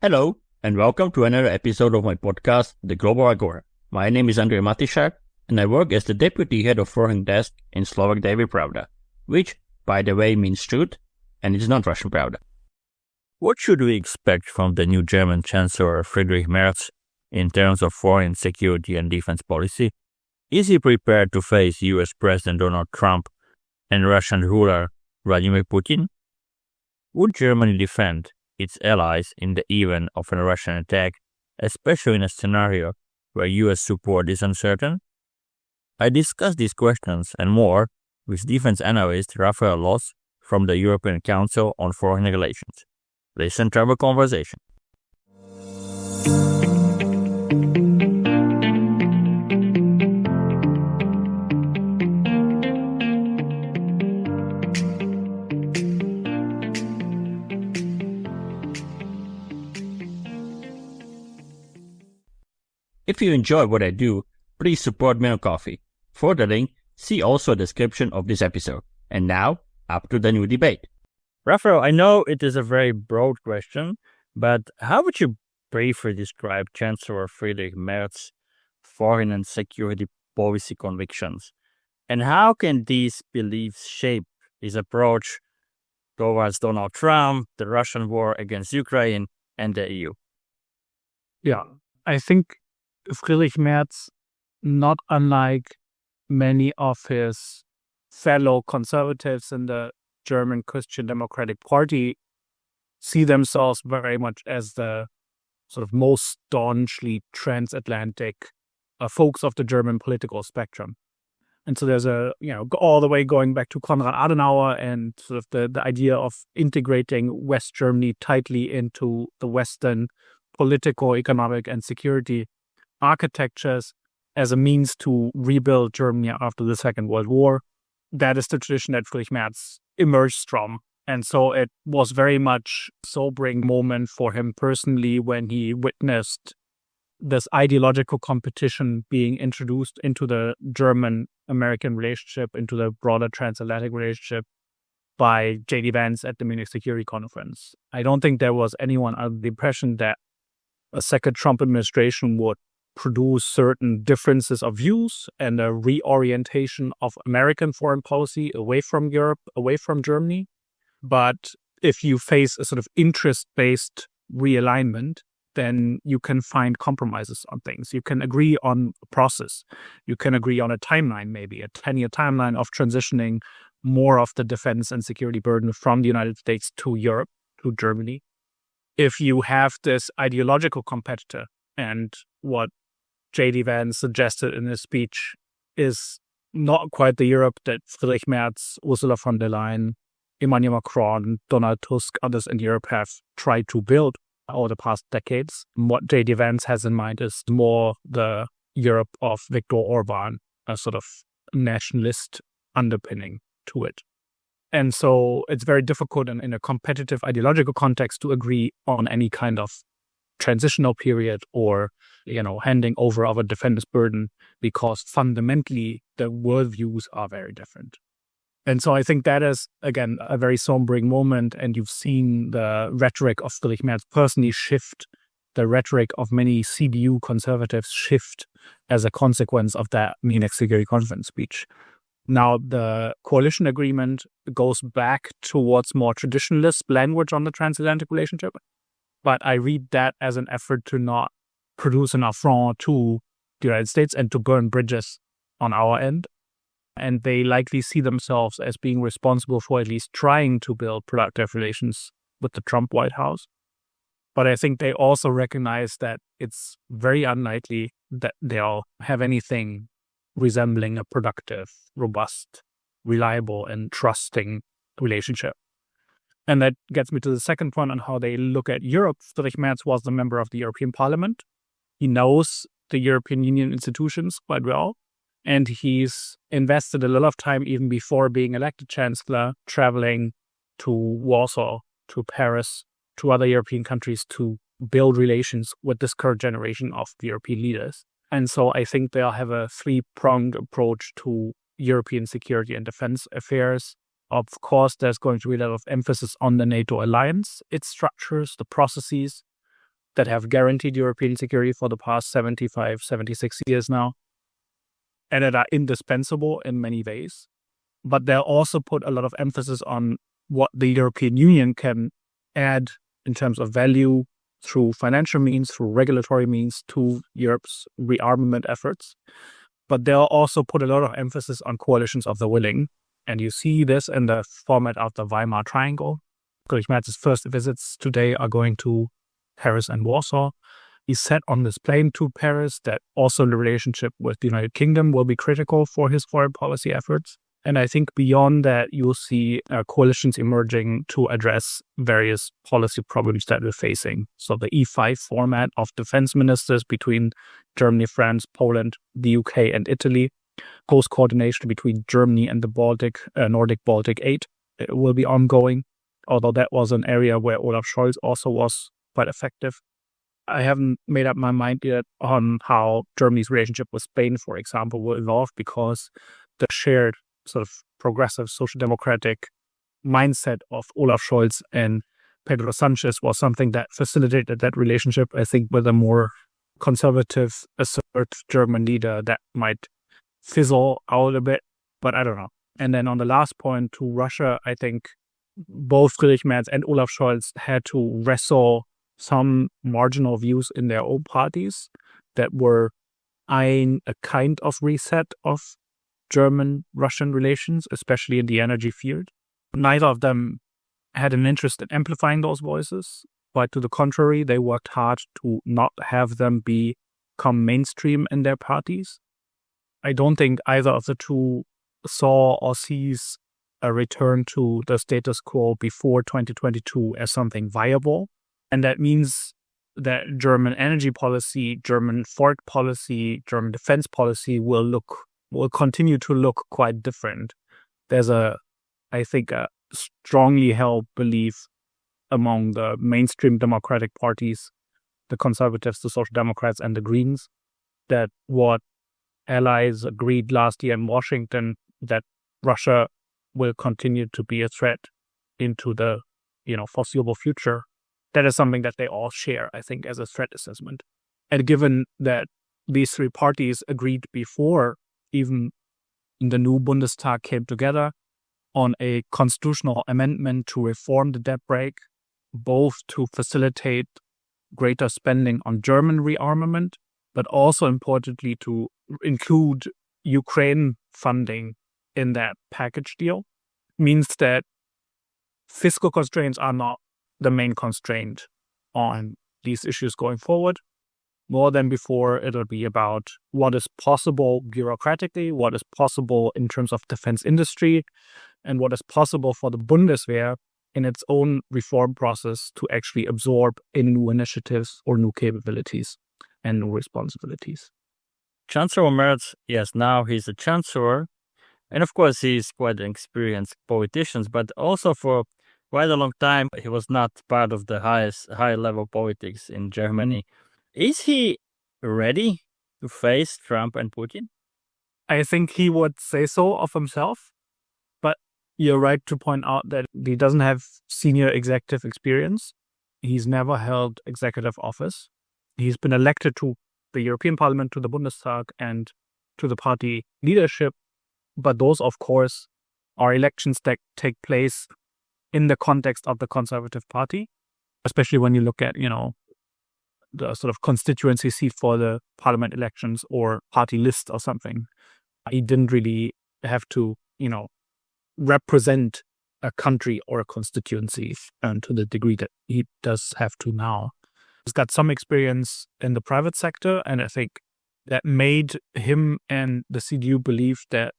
Hello, and welcome to another episode of my podcast, The Global Agora. My name is Andrej Matišak, and I work as the Deputy Head of Foreign Desk in Slovak Daily Pravda, which, by the way, means truth, and it's not Russian Pravda. What should we expect from the new German Chancellor Friedrich Merz in terms of foreign security and defense policy? Is he prepared to face US President Donald Trump and Russian ruler Vladimir Putin? Would Germany defend its allies in the event of a Russian attack, especially in a scenario where US support is uncertain? I discussed these questions and more with defense analyst Raphael Loss from the European Council on Foreign Relations. Listen to our conversation. If you enjoy what I do, please support me on Coffee. For the link, see also a description of this episode. And now, up to the new debate. Raphael, I know it is a very broad question, but how would you briefly describe Chancellor Friedrich Merz's foreign and security policy convictions? And how can these beliefs shape his approach towards Donald Trump, the Russian war against Ukraine, and the EU? Yeah, I think Friedrich Merz, not unlike many of his fellow conservatives in the German Christian Democratic Party, see themselves very much as the sort of most staunchly transatlantic folks of the German political spectrum. And so there's all the way going back to Konrad Adenauer and sort of the idea of integrating West Germany tightly into the Western political, economic, and security architectures as a means to rebuild Germany after the Second World War. That is the tradition that Friedrich Merz emerged from. And so it was very much a sobering moment for him personally when he witnessed this ideological competition being introduced into the German-American relationship, into the broader transatlantic relationship by J.D. Vance at the Munich Security Conference. I don't think there was anyone under the impression that a second Trump administration would produce certain differences of views and a reorientation of American foreign policy away from Europe, away from Germany. But if you face a sort of interest-based realignment, then you can find compromises on things. You can agree on a process. You can agree on a timeline, maybe a 10-year timeline of transitioning more of the defense and security burden from the United States to Europe, to Germany. If you have this ideological competitor, and what J.D. Vance suggested in his speech is not quite the Europe that Friedrich Merz, Ursula von der Leyen, Emmanuel Macron, Donald Tusk, others in Europe have tried to build over the past decades. What J.D. Vance has in mind is more the Europe of Viktor Orban, a sort of nationalist underpinning to it. And so it's very difficult in a competitive ideological context to agree on any kind of transitional period or handing over of a defense burden, because fundamentally the worldviews are very different. And so I think that is, again, a very sombering moment, and you've seen the rhetoric of Friedrich Merz personally shift, the rhetoric of many CDU conservatives shift as a consequence of that Munich Security Conference speech. Now, the coalition agreement goes back towards more traditionalist language on the transatlantic relationship, but I read that as an effort to not produce an affront to the United States and to burn bridges on our end. And they likely see themselves as being responsible for at least trying to build productive relations with the Trump White House. But I think they also recognize that it's very unlikely that they'll have anything resembling a productive, robust, reliable, and trusting relationship. And that gets me to the second point on how they look at Europe. Friedrich Merz was a member of the European Parliament. He knows the European Union institutions quite well. And he's invested a lot of time, even before being elected chancellor, traveling to Warsaw, to Paris, to other European countries to build relations with this current generation of European leaders. And so I think they'll have a three-pronged approach to European security and defense affairs. Of course, there's going to be a lot of emphasis on the NATO alliance, its structures, the processes, that have guaranteed European security for the past 75, 76 years now, and that are indispensable in many ways. But they'll also put a lot of emphasis on what the European Union can add in terms of value through financial means, through regulatory means to Europe's rearmament efforts. But they'll also put a lot of emphasis on coalitions of the willing. And you see this in the format of the Weimar Triangle. Friedrich Merz's first visits today are going to Paris and Warsaw. He said on this plane to Paris that also the relationship with the United Kingdom will be critical for his foreign policy efforts. And I think beyond that, you'll see coalitions emerging to address various policy problems that we're facing. So the E5 format of defense ministers between Germany, France, Poland, the UK, and Italy, close coordination between Germany and the Baltic, Nordic Baltic 8 will be ongoing, although that was an area where Olaf Scholz also was quite effective. I haven't made up my mind yet on how Germany's relationship with Spain, for example, will evolve, because the shared sort of progressive social democratic mindset of Olaf Scholz and Pedro Sanchez was something that facilitated that relationship. I think with a more conservative, assertive German leader, that might fizzle out a bit, but I don't know. And then on the last point to Russia, I think both Friedrich Merz and Olaf Scholz had to wrestle some marginal views in their own parties that were eyeing a kind of reset of German-Russian relations, especially in the energy field. Neither of them had an interest in amplifying those voices. Quite to the contrary, they worked hard to not have them become mainstream in their parties. I don't think either of the two saw or sees a return to the status quo before 2022 as something viable. And that means that German energy policy, German foreign policy, German defense policy will continue to look quite different. There's I think, a strongly held belief among the mainstream democratic parties, the conservatives, the social democrats, and the Greens, that what allies agreed last year in Washington, that Russia will continue to be a threat into the foreseeable future. That is something that they all share, I think, as a threat assessment. And given that these three parties agreed before even the new Bundestag came together on a constitutional amendment to reform the debt brake, both to facilitate greater spending on German rearmament, but also importantly to include Ukraine funding in that package deal, means that fiscal constraints are not the main constraint on these issues going forward. More than before, it'll be about what is possible bureaucratically, what is possible in terms of defense industry, and what is possible for the Bundeswehr in its own reform process to actually absorb any new initiatives or new capabilities and new responsibilities. Chancellor Merz, yes, now he's a chancellor. And of course, he's quite an experienced politician, but also for quite a long time, he was not part of the high-level politics in Germany. Is he ready to face Trump and Putin? I think he would say so of himself, but you're right to point out that he doesn't have senior executive experience. He's never held executive office. He's been elected to the European Parliament, to the Bundestag, and to the party leadership. But those, of course, are elections that take place in the context of the Conservative Party, especially when you look at, the sort of constituency seat for the parliament elections or party list or something. He didn't really have to, represent a country or a constituency to the degree that he does have to now. He's got some experience in the private sector, and I think that made him and the CDU believe that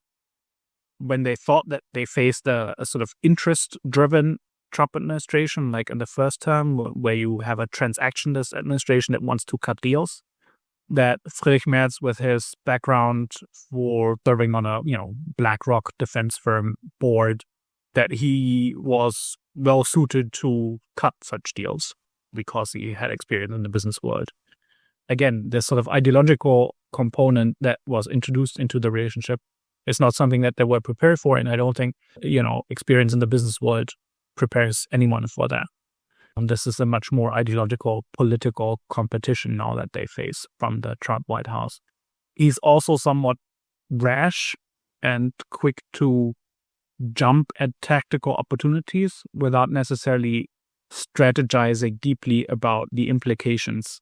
when they thought that they faced a sort of interest-driven Trump administration, like in the first term, where you have a transactionalist administration that wants to cut deals, that Friedrich Merz, with his background for serving on a BlackRock defense firm board, that he was well suited to cut such deals because he had experience in the business world. Again, this sort of ideological component that was introduced into the relationship is not something that they were prepared for, and I don't think experience in the business world prepares anyone for that. And this is a much more ideological, political competition now that they face from the Trump White House. He's also somewhat rash and quick to jump at tactical opportunities without necessarily strategizing deeply about the implications.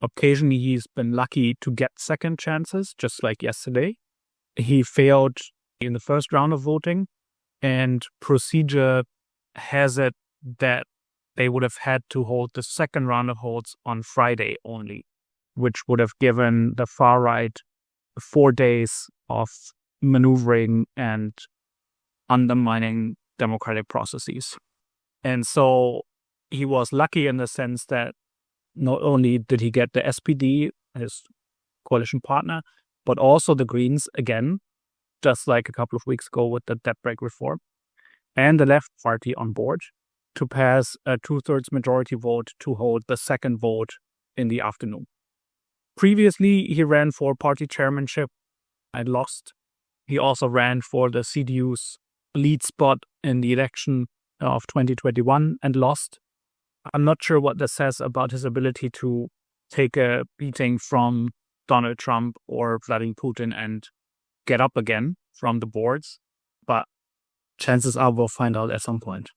Occasionally, he's been lucky to get second chances, just like yesterday. He failed in the first round of voting, and procedure has it that they would have had to hold the second round of votes on Friday only, which would have given the far right 4 days of maneuvering and undermining democratic processes. And so he was lucky in the sense that not only did he get the SPD, his coalition partner, but also the Greens again, just like a couple of weeks ago with the debt brake reform, and the Left Party on board to pass a 2/3 majority vote to hold the second vote in the afternoon. Previously, he ran for party chairmanship and lost. He also ran for the CDU's lead spot in the election of 2021 and lost. I'm not sure what this says about his ability to take a beating from Donald Trump or Vladimir Putin and get up again from the boards, but chances are we'll find out at some point.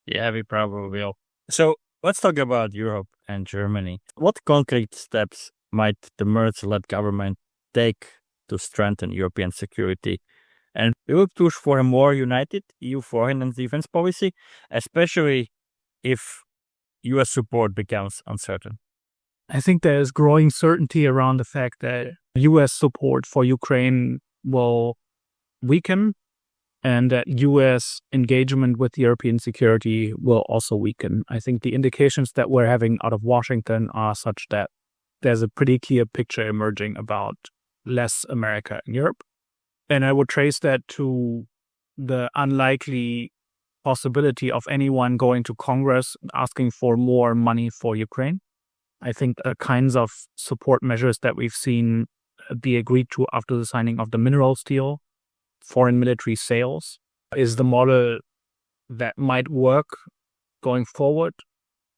Yeah, we probably will. So let's talk about Europe and Germany. What concrete steps might the Merz-led government take to strengthen European security? And we will push for a more united EU foreign and defense policy, especially if US support becomes uncertain. I think there is growing certainty around the fact that US support for Ukraine will weaken and that US engagement with European security will also weaken. I think the indications that we're having out of Washington are such that there's a pretty clear picture emerging about less America in Europe. And I would trace that to the unlikely possibility of anyone going to Congress asking for more money for Ukraine. I think the kinds of support measures that we've seen be agreed to after the signing of the minerals deal, foreign military sales, is the model that might work going forward.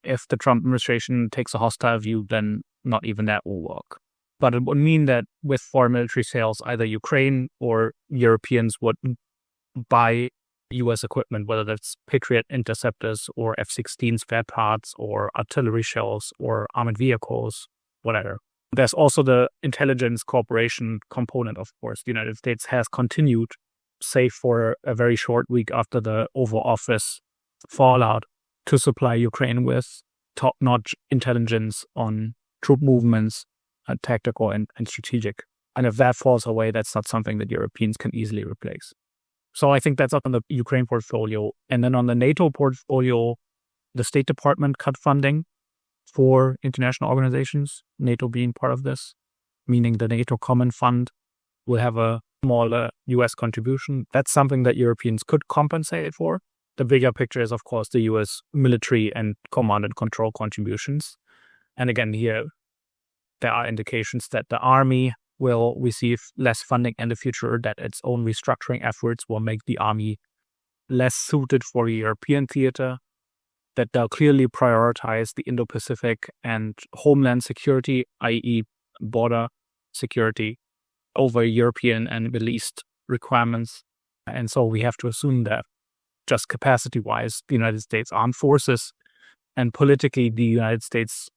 If the Trump administration takes a hostile view, then not even that will work. But it would mean that with foreign military sales, either Ukraine or Europeans would buy US equipment, whether that's Patriot interceptors or F-16 spare parts or artillery shells or armored vehicles, whatever. There's also the intelligence cooperation component, of course. The United States has continued, save for a very short week after the Oval Office fallout, to supply Ukraine with top-notch intelligence on troop movements, tactical and strategic. And if that falls away, that's not something that Europeans can easily replace. So I think that's up on the Ukraine portfolio. And then on the NATO portfolio, the State Department cut funding for international organizations, NATO being part of this, meaning the NATO Common Fund will have a smaller US contribution. That's something that Europeans could compensate for. The bigger picture is, of course, the US military and command and control contributions. And again, here, there are indications that the army will receive less funding in the future, that its own restructuring efforts will make the army less suited for European theater, that they'll clearly prioritize the Indo-Pacific and homeland security, i.e. border security, over European and Middle East requirements. And so we have to assume that just capacity-wise, the United States Armed Forces and politically the United States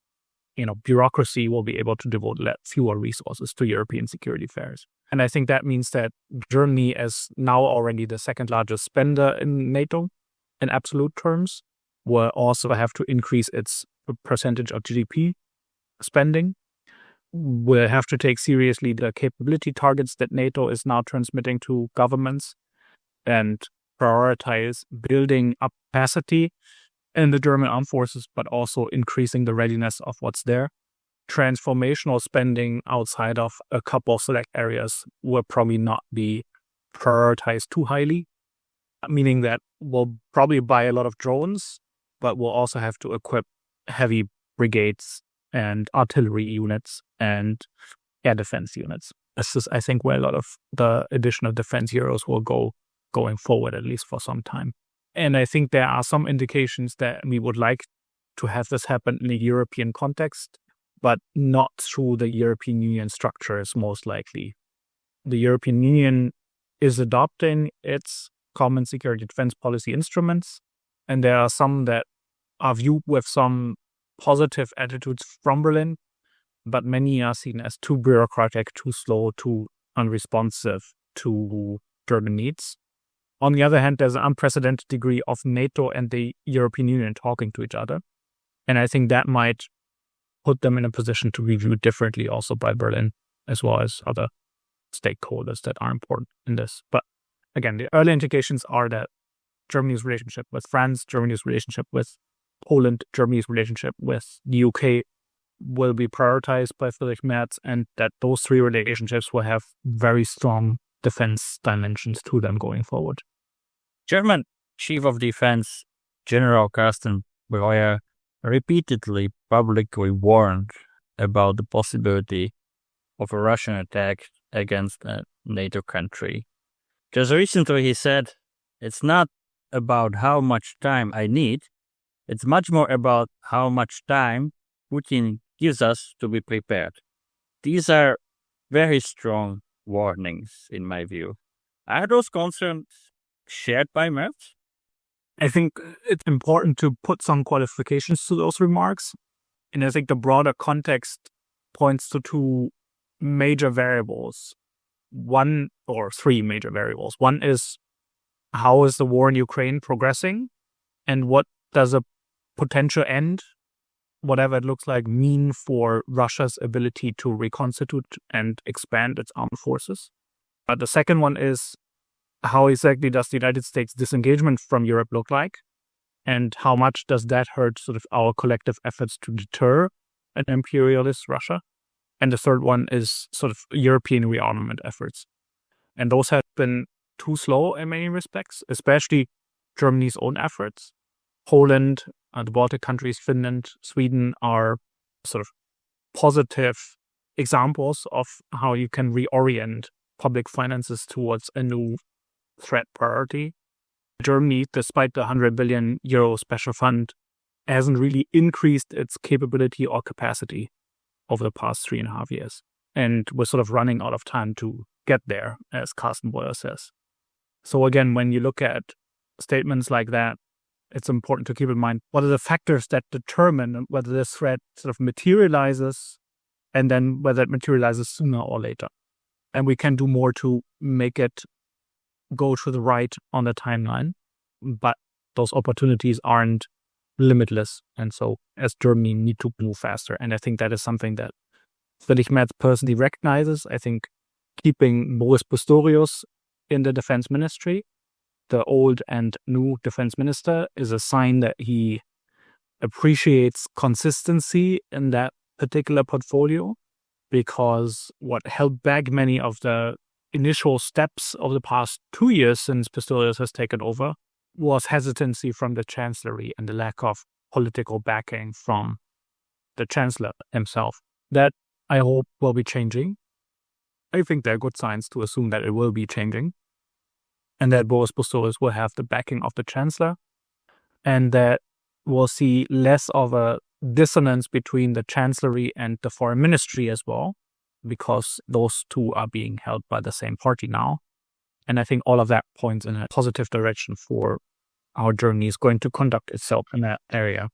bureaucracy will be able to devote fewer resources to European security affairs. And I think that means that Germany, as now already the second largest spender in NATO in absolute terms, will also have to increase its percentage of GDP spending. We'll have to take seriously the capability targets that NATO is now transmitting to governments and prioritize building up capacity in the German armed forces, but also increasing the readiness of what's there. Transformational spending outside of a couple of select areas will probably not be prioritized too highly, meaning that we'll probably buy a lot of drones, but we'll also have to equip heavy brigades and artillery units and air defense units. This is, I think, where a lot of the addition of defense heroes will go going forward, at least for some time. And I think there are some indications that we would like to have this happen in a European context, but not through the European Union structures, most likely. The European Union is adopting its common security and defense policy instruments, and there are some that are viewed with some positive attitudes from Berlin, but many are seen as too bureaucratic, too slow, too unresponsive to German needs. On the other hand, there's an unprecedented degree of NATO and the European Union talking to each other. And I think that might put them in a position to be viewed differently also by Berlin, as well as other stakeholders that are important in this. But again, the early indications are that Germany's relationship with France, Germany's relationship with Poland, Germany's relationship with the UK will be prioritized by Friedrich Merz, and that those three relationships will have very strong defense dimensions to them going forward. German Chief of Defense General Carsten Breuer repeatedly publicly warned about the possibility of a Russian attack against a NATO country. Just recently he said, it's not about how much time I need, it's much more about how much time Putin gives us to be prepared. These are very strong warnings, in my view. Are those concerns shared by Merz? I think it's important to put some qualifications to those remarks. And I think the broader context points to two major variables. One or three major variables. One is, how is the war in Ukraine progressing? And what does a potential end, whatever it looks like, mean for Russia's ability to reconstitute and expand its armed forces? But the second one is, how exactly does the United States disengagement from Europe look like? And how much does that hurt sort of our collective efforts to deter an imperialist Russia? And the third one is sort of European rearmament efforts. And those have been too slow in many respects, especially Germany's own efforts. Poland, the Baltic countries, Finland, Sweden are sort of positive examples of how you can reorient public finances towards a new threat priority. Germany, despite the 100 billion euro special fund, hasn't really increased its capability or capacity over the past 3.5 years. And we're sort of running out of time to get there, as Carsten Breuer says. So again, when you look at statements like that, it's important to keep in mind what are the factors that determine whether this threat sort of materializes, and then whether it materializes sooner or later. And we can do more to make it go to the right on the timeline, but those opportunities aren't limitless. And so as Germany need to move faster. And I think that is something that Friedrich Merz personally recognizes. I think keeping Boris Pistorius in the defense ministry, the old and new defense minister, is a sign that he appreciates consistency in that particular portfolio, because what held back many of the initial steps of the past 2 years since Pistorius has taken over was hesitancy from the chancellery and the lack of political backing from the chancellor himself. That, I hope, will be changing. I think there are good signs to assume that it will be changing, and that Boris Pistorius will have the backing of the chancellor, and that we'll see less of a dissonance between the chancellery and the foreign ministry as well, because those two are being held by the same party now. And I think all of that points in a positive direction for how Germany is going to conduct itself in that area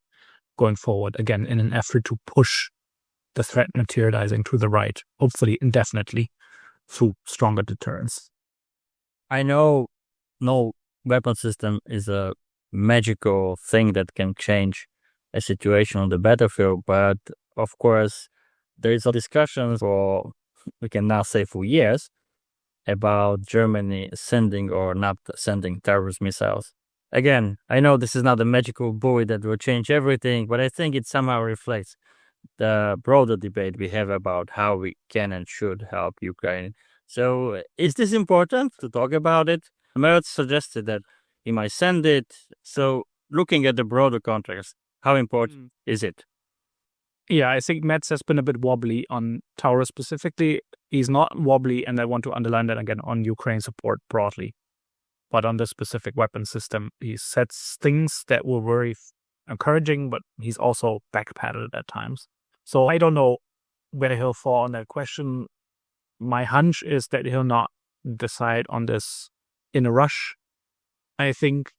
going forward, again, in an effort to push the threat materializing to the right, hopefully indefinitely, through stronger deterrence. I know no weapon system is a magical thing that can change a situation on the battlefield, but of course, there is a discussion for, we can now say for years, about Germany sending or not sending terrorist missiles. Again, I know this is not a magical bullet that will change everything, but I think it somehow reflects the broader debate we have about how we can and should help Ukraine. So is this important to talk about it? Merz suggested that he might send it. So looking at the broader context, how important is it? Yeah, I think Merz has been a bit wobbly on Taurus specifically. He's not wobbly, and I want to underline that again, on Ukraine support broadly. But on this specific weapon system, he sets things that were very encouraging, but he's also backpedaled at times. So I don't know where he'll fall on that question. My hunch is that he'll not decide on this in a rush. I think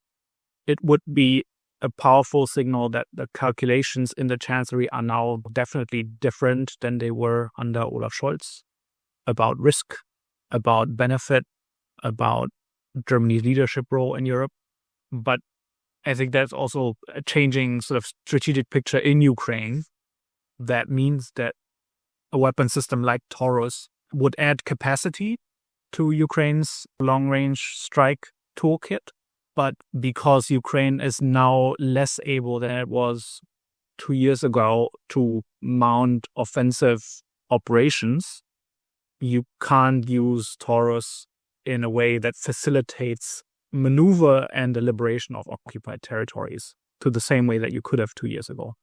it would be a powerful signal that the calculations in the Chancellery are now definitely different than they were under Olaf Scholz about risk, about benefit, about Germany's leadership role in Europe. But I think that's also a changing sort of strategic picture in Ukraine. That means that a weapon system like Taurus would add capacity to Ukraine's long-range strike toolkit. But because Ukraine is now less able than it was 2 years ago to mount offensive operations, you can't use Taurus in a way that facilitates maneuver and the liberation of occupied territories to the same way that you could have 2 years ago.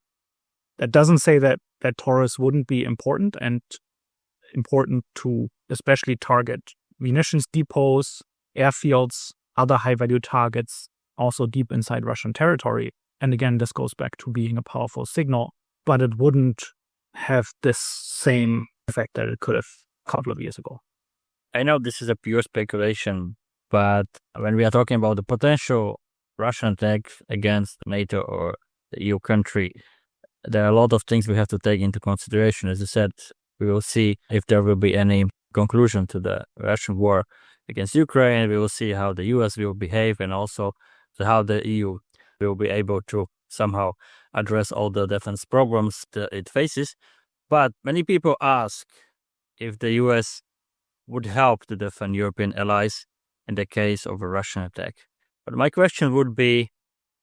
That doesn't say that Taurus wouldn't be important and important to especially target munitions depots, airfields, other high-value targets, also deep inside Russian territory. And again, this goes back to being a powerful signal, but it wouldn't have this same effect that it could have a couple of years ago. I know this is a pure speculation, but when we are talking about the potential Russian attack against NATO or the EU country, there are a lot of things we have to take into consideration. As I said, we will see if there will be any conclusion to the Russian war against Ukraine. We will see how the US will behave and also how the EU will be able to somehow address all the defense problems that it faces. But many people ask if the US would help to defend European allies in the case of a Russian attack. But my question would be,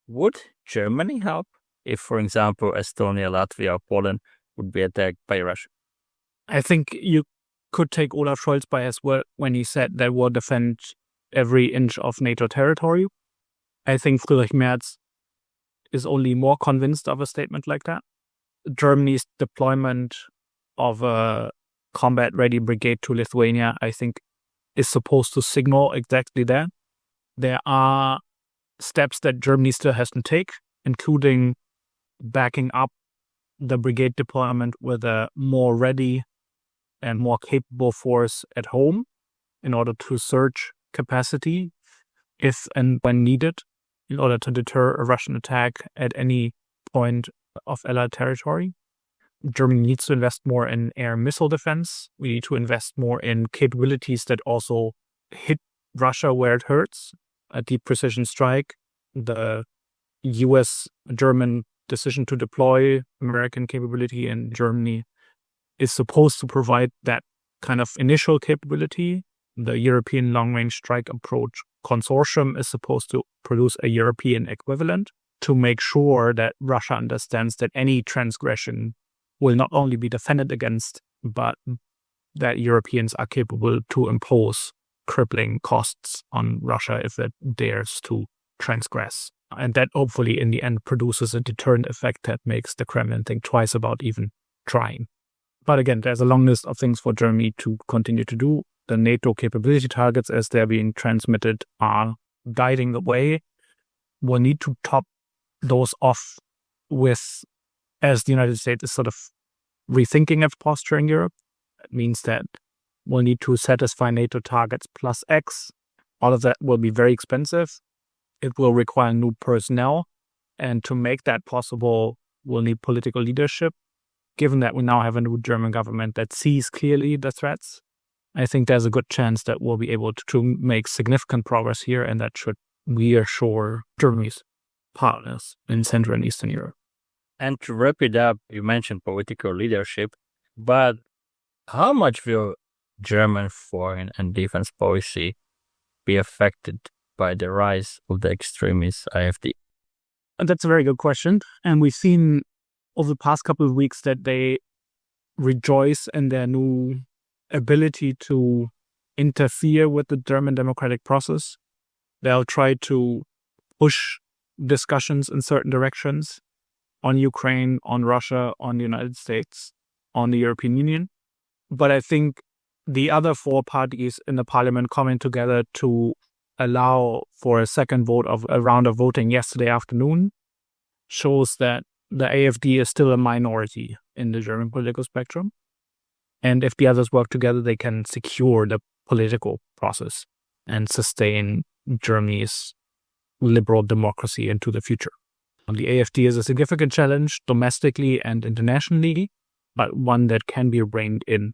would Germany help if, for example, Estonia, Latvia, or Poland would be attacked by Russia? I think you could take Olaf Scholz by his word when he said that we'll defend every inch of NATO territory. I think Friedrich Merz is only more convinced of a statement like that. Germany's deployment of a combat-ready brigade to Lithuania, I think, is supposed to signal exactly that. There are steps that Germany still has to take, including backing up the brigade deployment with a more ready and more capable force at home in order to surge capacity if and when needed in order to deter a Russian attack at any point of Allied territory. Germany needs to invest more in air missile defense. We need to invest more in capabilities that also hit Russia where it hurts. A deep precision strike, the US-German decision to deploy American capability in Germany is supposed to provide that kind of initial capability. The European long-range strike approach consortium is supposed to produce a European equivalent to make sure that Russia understands that any transgression will not only be defended against, but that Europeans are capable to impose crippling costs on Russia if it dares to transgress. And that hopefully in the end produces a deterrent effect that makes the Kremlin think twice about even trying. But again, there's a long list of things for Germany to continue to do. The NATO capability targets, as they're being transmitted, are guiding the way. We'll need to top those off with, as the United States is sort of rethinking its posture in Europe. It means that we'll need to satisfy NATO targets plus X. All of that will be very expensive. It will require new personnel. And to make that possible, we'll need political leadership. Given that we now have a new German government that sees clearly the threats, I think there's a good chance that we'll be able to make significant progress here, and that should reassure Germany's partners in Central and Eastern Europe. And to wrap it up, you mentioned political leadership, but how much will German foreign and defense policy be affected by the rise of the extremist AfD? And that's a very good question. And we've seen over the past couple of weeks that they rejoice in their new ability to interfere with the German democratic process. They'll try to push discussions in certain directions on Ukraine, on Russia, on the United States, on the European Union. But I think the other four parties in the parliament coming together to allow for a second a round of voting yesterday afternoon shows that the AfD is still a minority in the German political spectrum. And if the others work together, they can secure the political process and sustain Germany's liberal democracy into the future. The AfD is a significant challenge domestically and internationally, but one that can be reined in.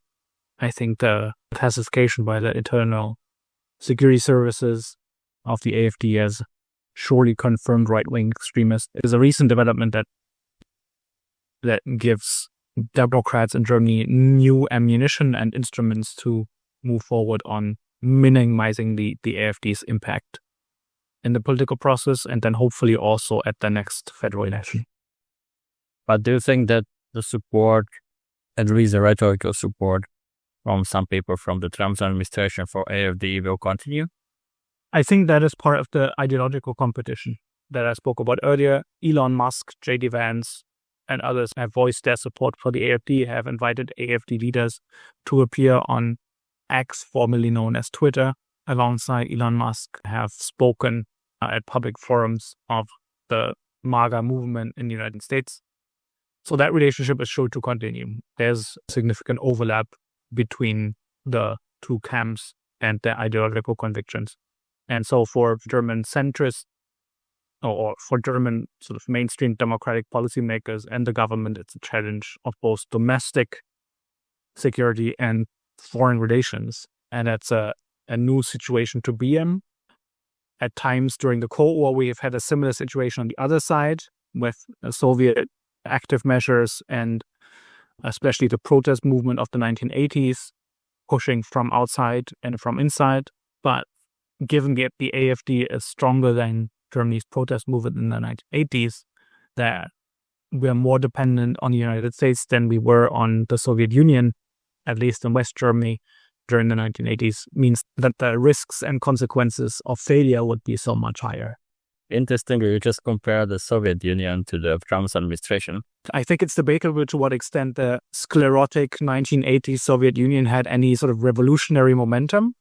I think the classification by the internal security services of the AfD as surely confirmed right-wing extremist is a recent development that gives Democrats in Germany new ammunition and instruments to move forward on minimizing the AfD's impact in the political process, and then hopefully also at the next federal election. But do you think that the support, at least the rhetorical support from some people from the Trump administration for AfD will continue? I think that is part of the ideological competition that I spoke about earlier. Elon Musk, J.D. Vance, and others have voiced their support for the AfD, have invited AfD leaders to appear on X, formerly known as Twitter, alongside Elon Musk, have spoken at public forums of the MAGA movement in the United States. So that relationship is sure to continue. There's significant overlap between the two camps and their ideological convictions. And so for German centrists, or for German sort of mainstream democratic policymakers and the government, it's a challenge of both domestic security and foreign relations. And that's a new situation to be in. At times during the Cold War, we have had a similar situation on the other side with Soviet active measures and especially the protest movement of the 1980s, pushing from outside and from inside. But given that the AfD is stronger than Germany's protest movement in the 1980s, that we are more dependent on the United States than we were on the Soviet Union, at least in West Germany during the 1980s, means that the risks and consequences of failure would be so much higher. Interestingly, you just compare the Soviet Union to the Trump administration. I think it's debatable to what extent the sclerotic 1980s Soviet Union had any sort of revolutionary momentum,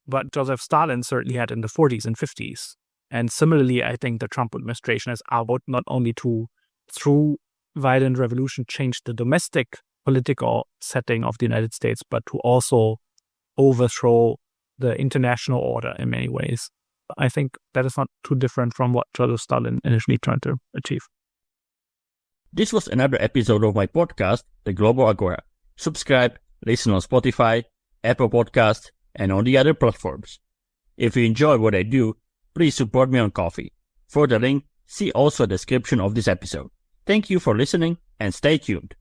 but Joseph Stalin certainly had in the 40s and 50s. And similarly, I think the Trump administration has vowed not only to, through violent revolution, change the domestic political setting of the United States, but to also overthrow the international order in many ways. I think that is not too different from what Joseph Stalin initially tried to achieve. This was another episode of my podcast, The Global Agora. Subscribe, listen on Spotify, Apple Podcasts, and on the other platforms. If you enjoy what I do, please support me on Ko-fi. For the link, see also the description of this episode. Thank you for listening and stay tuned.